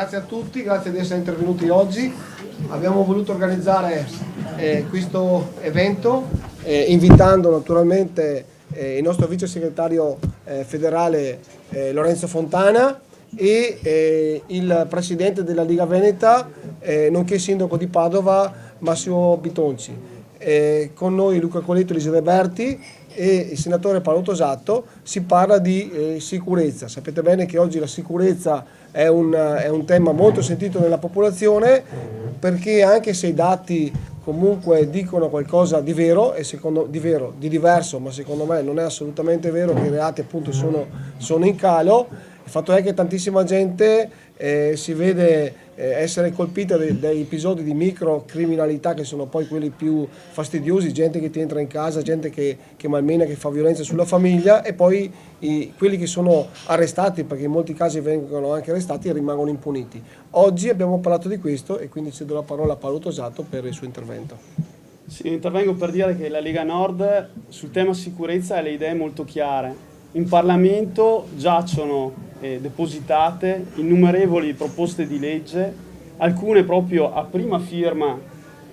Grazie a tutti, grazie di essere intervenuti oggi. Abbiamo voluto organizzare questo evento invitando naturalmente il nostro vice segretario federale Lorenzo Fontana e il presidente della Liga Veneta, nonché sindaco di Padova Massimo Bitonci. Con noi Luca Coletto e Lise Reberti e il senatore Paolo Tosato. Si parla di sicurezza. Sapete bene che oggi la sicurezza è un tema molto sentito nella popolazione, perché anche se i dati comunque dicono qualcosa di vero e di diverso, ma secondo me non è assolutamente vero che i reati appunto sono in calo. Il fatto è che tantissima gente si vede essere colpita dai episodi di microcriminalità, che sono poi quelli più fastidiosi, gente che ti entra in casa, gente che malmena, che fa violenza sulla famiglia, e poi quelli che sono arrestati, perché in molti casi vengono anche arrestati e rimangono impuniti. Oggi abbiamo parlato di questo e quindi cedo la parola a Paolo Tosato per il suo intervento. Sì, intervengo per dire che la Lega Nord sul tema sicurezza ha le idee molto chiare. In Parlamento giacciono depositate innumerevoli proposte di legge, alcune proprio a prima firma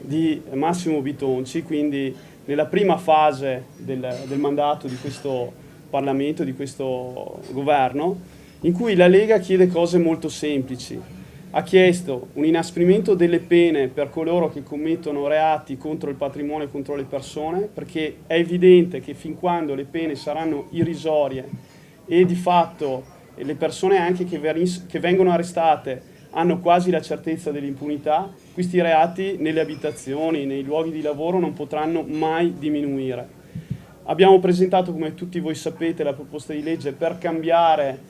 di Massimo Bitonci, quindi nella prima fase del mandato di questo Parlamento, di questo governo, in cui la Lega chiede cose molto semplici. Ha chiesto un inasprimento delle pene per coloro che commettono reati contro il patrimonio e contro le persone, perché è evidente che fin quando le pene saranno irrisorie e di fatto le persone anche che vengono arrestate hanno quasi la certezza dell'impunità, questi reati nelle abitazioni, nei luoghi di lavoro non potranno mai diminuire. Abbiamo presentato, come tutti voi sapete, la proposta di legge per cambiare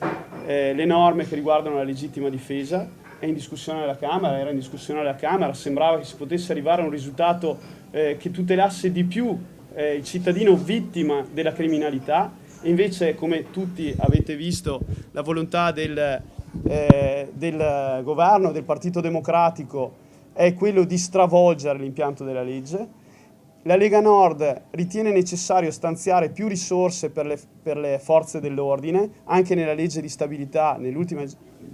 le norme che riguardano la legittima difesa. È in discussione alla Camera, era in discussione alla Camera, sembrava che si potesse arrivare a un risultato che tutelasse di più il cittadino vittima della criminalità. E invece, come tutti avete visto, la volontà del governo, del Partito Democratico, è quello di stravolgere l'impianto della legge. La Lega Nord ritiene necessario stanziare più risorse per le forze dell'ordine, anche nella legge di stabilità, nell'ultima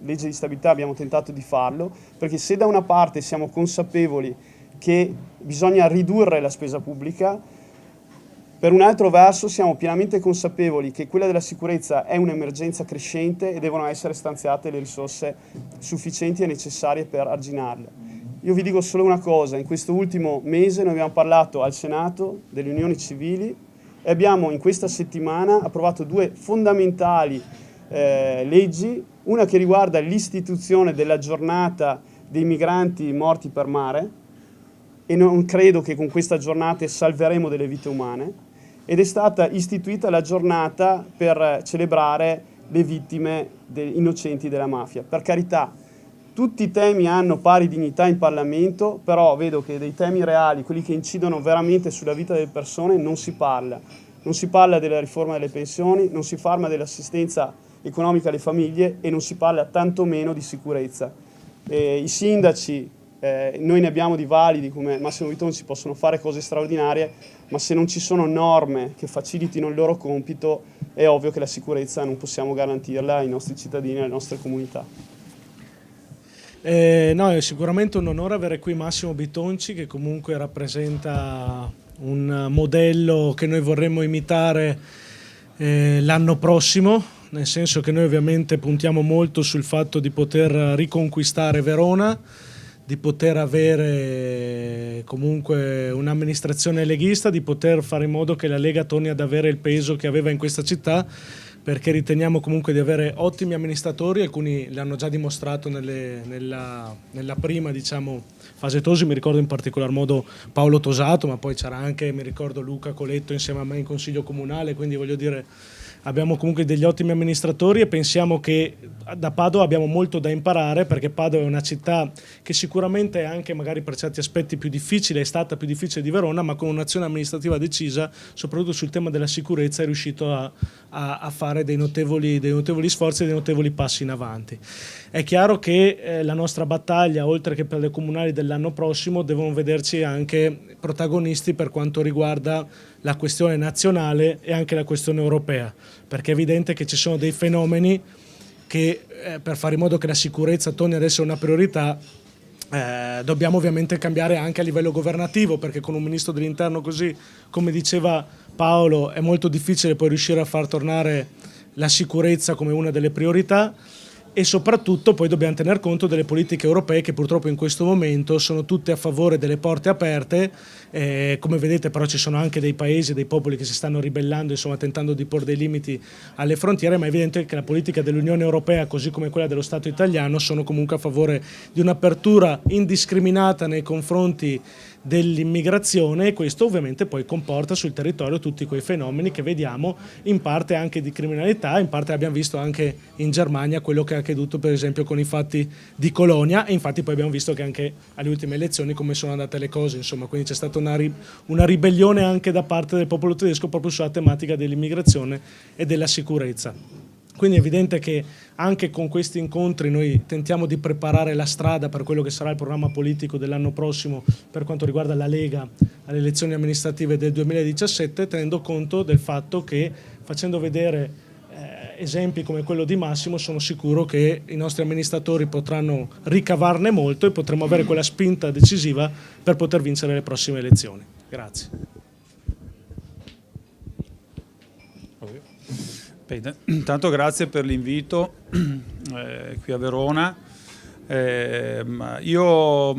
legge di stabilità abbiamo tentato di farlo, perché se da una parte siamo consapevoli che bisogna ridurre la spesa pubblica, per un altro verso siamo pienamente consapevoli che quella della sicurezza è un'emergenza crescente e devono essere stanziate le risorse sufficienti e necessarie per arginarla. Io vi dico solo una cosa: in questo ultimo mese noi abbiamo parlato al Senato delle unioni civili e abbiamo in questa settimana approvato due fondamentali leggi, una che riguarda l'istituzione della giornata dei migranti morti per mare, e non credo che con questa giornata salveremo delle vite umane, ed è stata istituita la giornata per celebrare le vittime innocenti della mafia. Per carità, tutti i temi hanno pari dignità in Parlamento, però vedo che dei temi reali, quelli che incidono veramente sulla vita delle persone, non si parla. Non si parla della riforma delle pensioni, non si parla dell'assistenza economica alle famiglie e non si parla tantomeno di sicurezza. I sindaci, noi ne abbiamo di validi come Massimo Bitonci, possono fare cose straordinarie, ma se non ci sono norme che facilitino il loro compito è ovvio che la sicurezza non possiamo garantirla ai nostri cittadini e alle nostre comunità. No, è sicuramente un onore avere qui Massimo Bitonci, che comunque rappresenta un modello che noi vorremmo imitare l'anno prossimo, nel senso che noi ovviamente puntiamo molto sul fatto di poter riconquistare Verona, di poter avere comunque un'amministrazione leghista, di poter fare in modo che la Lega torni ad avere il peso che aveva in questa città, perché riteniamo comunque di avere ottimi amministratori, alcuni l'hanno già dimostrato nella prima, diciamo, fase Tosi. Mi ricordo in particolar modo Paolo Tosato, ma poi c'era anche, mi ricordo, Luca Coletto insieme a me in consiglio comunale, quindi voglio dire, abbiamo comunque degli ottimi amministratori e pensiamo che da Padova abbiamo molto da imparare, perché Padova è una città che sicuramente è anche magari per certi aspetti più difficile, è stata più difficile di Verona, ma con un'azione amministrativa decisa, soprattutto sul tema della sicurezza, è riuscito a fare dei notevoli sforzi e dei notevoli passi in avanti. È chiaro che la nostra battaglia, oltre che per le comunali dell'anno prossimo, devono vederci anche protagonisti per quanto riguarda la questione nazionale e anche la questione europea, perché è evidente che ci sono dei fenomeni che per fare in modo che la sicurezza torni ad essere una priorità dobbiamo ovviamente cambiare anche a livello governativo, perché con un ministro dell'interno così, come diceva Paolo, è molto difficile poi riuscire a far tornare la sicurezza come una delle priorità. E soprattutto poi dobbiamo tener conto delle politiche europee che purtroppo in questo momento sono tutte a favore delle porte aperte, come vedete però ci sono anche dei paesi, dei popoli che si stanno ribellando, insomma tentando di porre dei limiti alle frontiere, ma è evidente che la politica dell'Unione Europea così come quella dello Stato italiano sono comunque a favore di un'apertura indiscriminata nei confronti dell'immigrazione, e questo ovviamente poi comporta sul territorio tutti quei fenomeni che vediamo, in parte anche di criminalità, in parte abbiamo visto anche in Germania quello che è accaduto per esempio con i fatti di Colonia, e infatti poi abbiamo visto che anche alle ultime elezioni come sono andate le cose, insomma, quindi c'è stata una ribellione anche da parte del popolo tedesco proprio sulla tematica dell'immigrazione e della sicurezza. Quindi è evidente che anche con questi incontri noi tentiamo di preparare la strada per quello che sarà il programma politico dell'anno prossimo per quanto riguarda la Lega alle elezioni amministrative del 2017, tenendo conto del fatto che, facendo vedere esempi come quello di Massimo, sono sicuro che i nostri amministratori potranno ricavarne molto e potremo avere quella spinta decisiva per poter vincere le prossime elezioni. Grazie. Bene, intanto grazie per l'invito qui a Verona. Io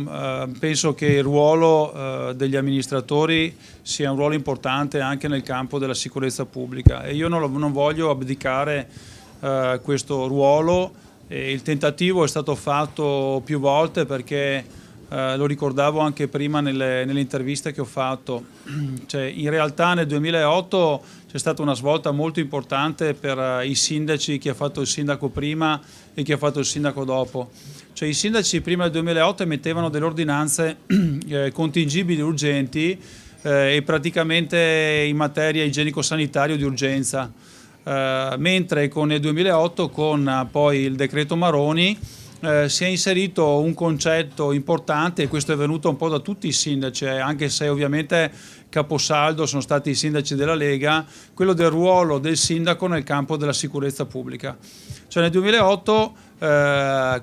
penso che il ruolo degli amministratori sia un ruolo importante anche nel campo della sicurezza pubblica, e io non voglio abdicare questo ruolo. Il tentativo è stato fatto più volte, perché lo ricordavo anche prima nelle interviste che ho fatto. Cioè, in realtà nel 2008 c'è stata una svolta molto importante per i sindaci, chi ha fatto il sindaco prima e chi ha fatto il sindaco dopo. Cioè, i sindaci prima del 2008 emettevano delle ordinanze contingibili urgenti e praticamente in materia igienico-sanitario di urgenza, mentre con il 2008, con poi il decreto Maroni, si è inserito un concetto importante, e questo è venuto un po' da tutti i sindaci, anche se ovviamente caposaldo sono stati i sindaci della Lega, quello del ruolo del sindaco nel campo della sicurezza pubblica. Cioè nel 2008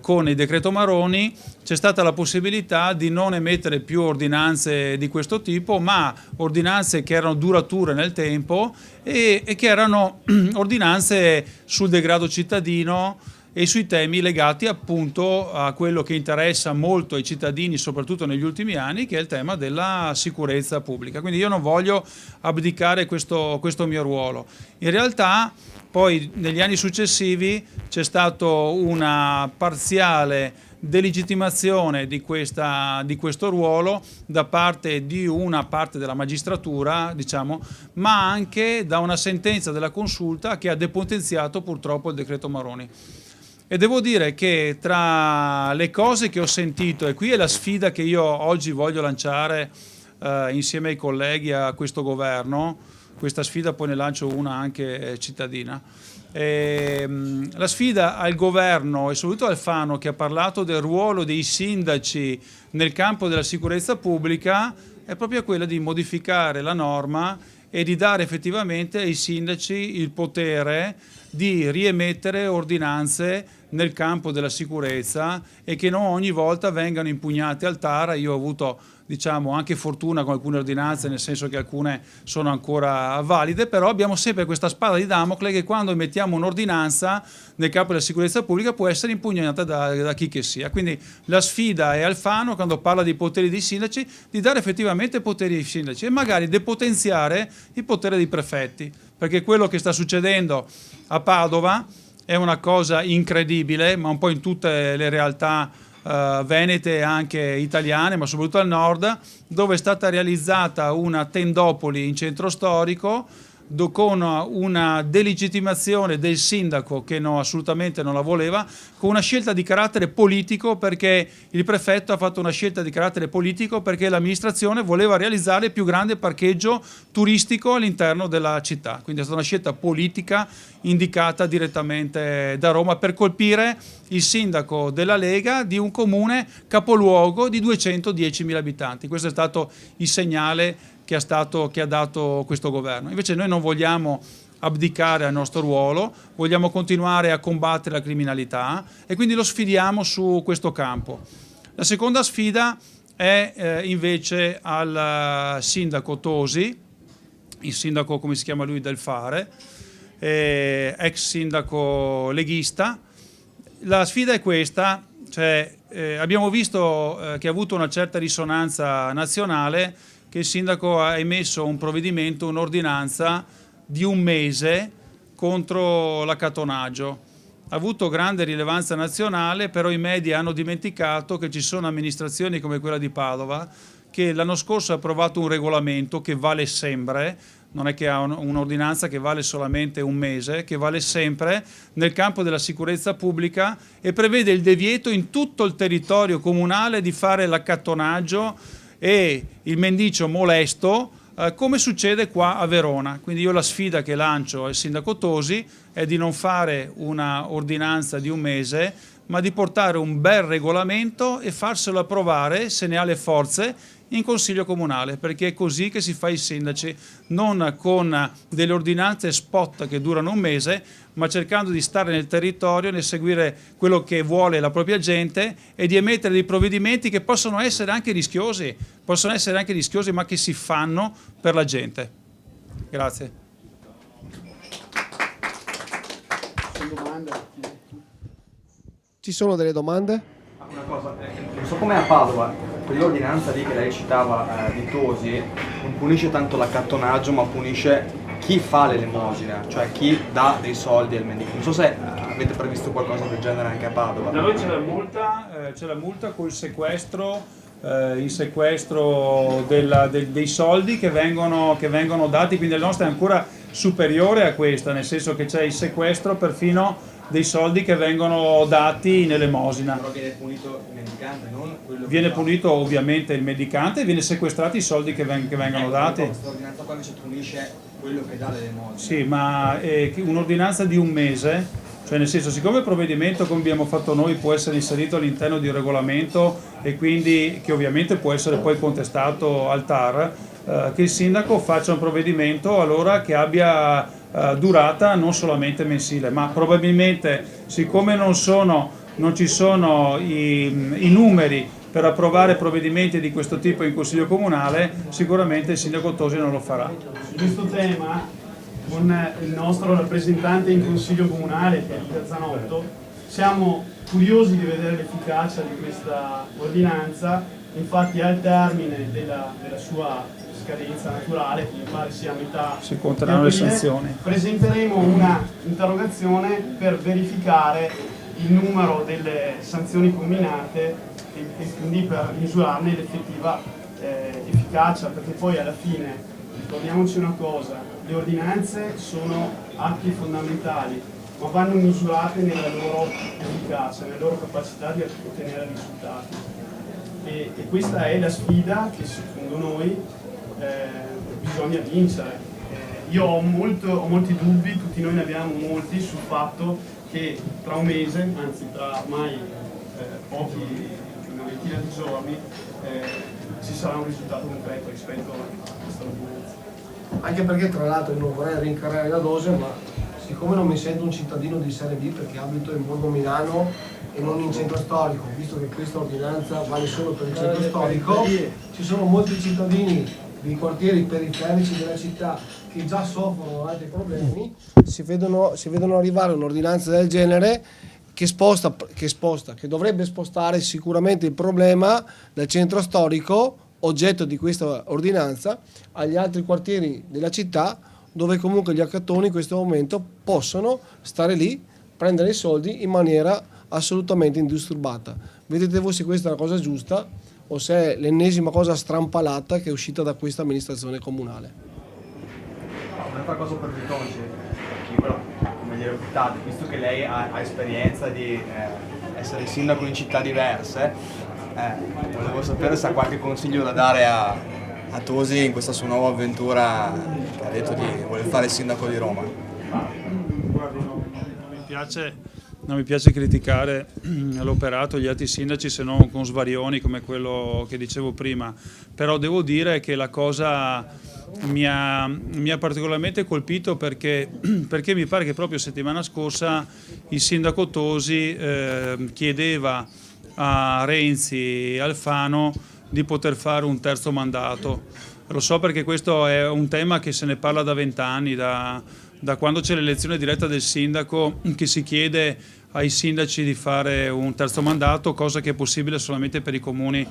con il decreto Maroni c'è stata la possibilità di non emettere più ordinanze di questo tipo, ma ordinanze che erano durature nel tempo e che erano ordinanze sul degrado cittadino e sui temi legati appunto a quello che interessa molto ai cittadini, soprattutto negli ultimi anni, che è il tema della sicurezza pubblica. Quindi io non voglio abdicare questo mio ruolo. In realtà poi negli anni successivi c'è stata una parziale delegittimazione di questo ruolo da parte di una parte della magistratura, diciamo, ma anche da una sentenza della Consulta che ha depotenziato purtroppo il decreto Maroni. E devo dire che tra le cose che ho sentito, e qui è la sfida che io oggi voglio lanciare insieme ai colleghi a questo governo, questa sfida poi ne lancio una anche cittadina, la sfida al governo e soprattutto al Alfano, che ha parlato del ruolo dei sindaci nel campo della sicurezza pubblica, è proprio quella di modificare la norma e di dare effettivamente ai sindaci il potere di riemettere ordinanze nel campo della sicurezza e che non ogni volta vengano impugnate al TAR. Io ho avuto, diciamo, anche fortuna con alcune ordinanze, nel senso che alcune sono ancora valide, però abbiamo sempre questa spada di Damocle che quando emettiamo un'ordinanza nel campo della sicurezza pubblica può essere impugnata da chi che sia. Quindi la sfida è Alfano, quando parla dei poteri dei sindaci, di dare effettivamente poteri ai sindaci e magari depotenziare il potere dei prefetti, perché quello che sta succedendo a Padova è una cosa incredibile, ma un po' in tutte le realtà venete e anche italiane, ma soprattutto al nord, dove è stata realizzata una tendopoli in centro storico con una delegittimazione del sindaco che assolutamente non la voleva, con una scelta di carattere politico, perché il prefetto ha fatto una scelta di carattere politico perché l'amministrazione voleva realizzare il più grande parcheggio turistico all'interno della città. Quindi è stata una scelta politica indicata direttamente da Roma per colpire il sindaco della Lega di un comune capoluogo di 210.000 abitanti. Questo è stato il segnale che ha dato questo governo. Invece noi non vogliamo abdicare al nostro ruolo, vogliamo continuare a combattere la criminalità e quindi lo sfidiamo su questo campo. La seconda sfida è invece al sindaco Tosi, il sindaco, come si chiama lui, del Fare, ex sindaco leghista. La sfida è questa, cioè abbiamo visto che ha avuto una certa risonanza nazionale, che il sindaco ha emesso un provvedimento, un'ordinanza di 1 mese contro l'accattonaggio. Ha avuto grande rilevanza nazionale, però i media hanno dimenticato che ci sono amministrazioni come quella di Padova che l'anno scorso ha approvato un regolamento che vale sempre, non è che ha un'ordinanza che vale solamente 1 mese, che vale sempre nel campo della sicurezza pubblica e prevede il divieto in tutto il territorio comunale di fare l'accattonaggio e il mendicio molesto, come succede qua a Verona. Quindi io la sfida che lancio al sindaco Tosi è di non fare una ordinanza di 1 mese, ma di portare un bel regolamento e farselo approvare, se ne ha le forze, in Consiglio Comunale, perché è così che si fa i sindaci, non con delle ordinanze spot che durano 1 mese, ma cercando di stare nel territorio, nel seguire quello che vuole la propria gente e di emettere dei provvedimenti che possono essere anche rischiosi, ma che si fanno per la gente. Grazie. Ci sono delle domande? Una cosa, non so com'è a Padova, quell'ordinanza lì che lei citava di Tosi non punisce tanto l'accattonaggio, ma punisce chi fa l'elemosina, cioè chi dà dei soldi al mendico. Non so se avete previsto qualcosa del genere anche a Padova. Da noi c'è la multa col sequestro, il sequestro dei soldi che vengono dati, quindi la nostra è ancora superiore a questa, nel senso che c'è il sequestro perfino dei soldi che vengono dati in elemosina. Però viene punito il mendicante, non quello Viene che punito ovviamente il mendicante e viene sequestrati i soldi che vengono dati. Questa ordinanza qua invece punisce quello che dà l'elemosina. Sì, ma un'ordinanza di 1 mese, cioè nel senso, siccome il provvedimento, come abbiamo fatto noi, può essere inserito all'interno di un regolamento e quindi che ovviamente può essere poi contestato al TAR, che il sindaco faccia un provvedimento allora che abbia durata non solamente mensile, ma probabilmente, siccome non ci sono i numeri per approvare provvedimenti di questo tipo in Consiglio Comunale, sicuramente il sindaco Tosi non lo farà. Su questo tema, con il nostro rappresentante in Consiglio Comunale, che è Rita Zanotto, siamo curiosi di vedere l'efficacia di questa ordinanza. Infatti al termine della sua scadenza naturale, che mi pare sia a metà si conteranno le sanzioni. Presenteremo una interrogazione per verificare il numero delle sanzioni combinate e quindi per misurarne l'effettiva efficacia, perché poi alla fine, ricordiamoci una cosa, le ordinanze sono atti fondamentali, ma vanno misurate nella loro efficacia, nella loro capacità di ottenere risultati. E questa è la sfida che secondo noi bisogna vincere. Io ho molti dubbi, tutti noi ne abbiamo molti, sul fatto che tra 1 mese, anzi tra ormai una ventina di giorni, ci sarà un risultato concreto rispetto a questa ordinanza. Anche perché tra l'altro io non vorrei rincarare la dose, ma siccome non mi sento un cittadino di serie B perché abito in Borgo Milano e non in centro storico, visto che questa ordinanza vale solo per il centro storico, ci sono molti cittadini di quartieri periferici della città che già soffrono altri problemi, si vedono arrivare un'ordinanza del genere che dovrebbe spostare sicuramente il problema del centro storico, oggetto di questa ordinanza, agli altri quartieri della città, dove comunque gli accattoni in questo momento possono stare lì, prendere i soldi in maniera assolutamente indisturbata. Vedete voi se questa è una cosa giusta o se è l'ennesima cosa strampalata che è uscita da questa amministrazione comunale. Un'altra cosa per Vitonci, come glielo optate, visto che lei ha esperienza di essere sindaco in città diverse, volevo sapere se ha qualche consiglio da dare a Tosi in questa sua nuova avventura che ha detto di voler fare il sindaco di Roma. Guardi, non mi piace non mi piace criticare l'operato degli altri sindaci se non con svarioni come quello che dicevo prima, però devo dire che la cosa mi ha particolarmente colpito perché mi pare che proprio settimana scorsa il sindaco Tosi chiedeva a Renzi e Alfano di poter fare un terzo mandato. Lo so perché questo è un tema che se ne parla da 20 anni, da quando c'è l'elezione diretta del sindaco, che si chiede ai sindaci di fare un terzo mandato, cosa che è possibile solamente per i comuni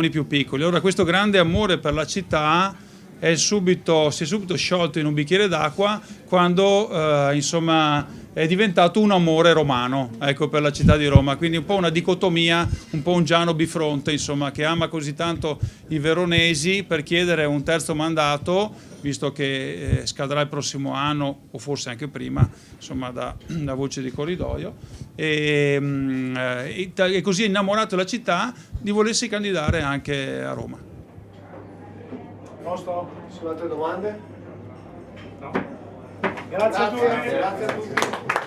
più piccoli. Ora questo grande amore per la città si è subito sciolto in un bicchiere d'acqua quando insomma è diventato un amore romano, ecco, per la città di Roma, quindi un po' una dicotomia, un po' un Giano bifronte, insomma, che ama così tanto i veronesi per chiedere un terzo mandato, visto che scadrà il prossimo anno o forse anche prima, insomma, da voce di corridoio, e così è innamorato della città di volersi candidare anche a Roma. Posto? Ci sono altre domande? No. Grazie a tutti. Grazie a tutti.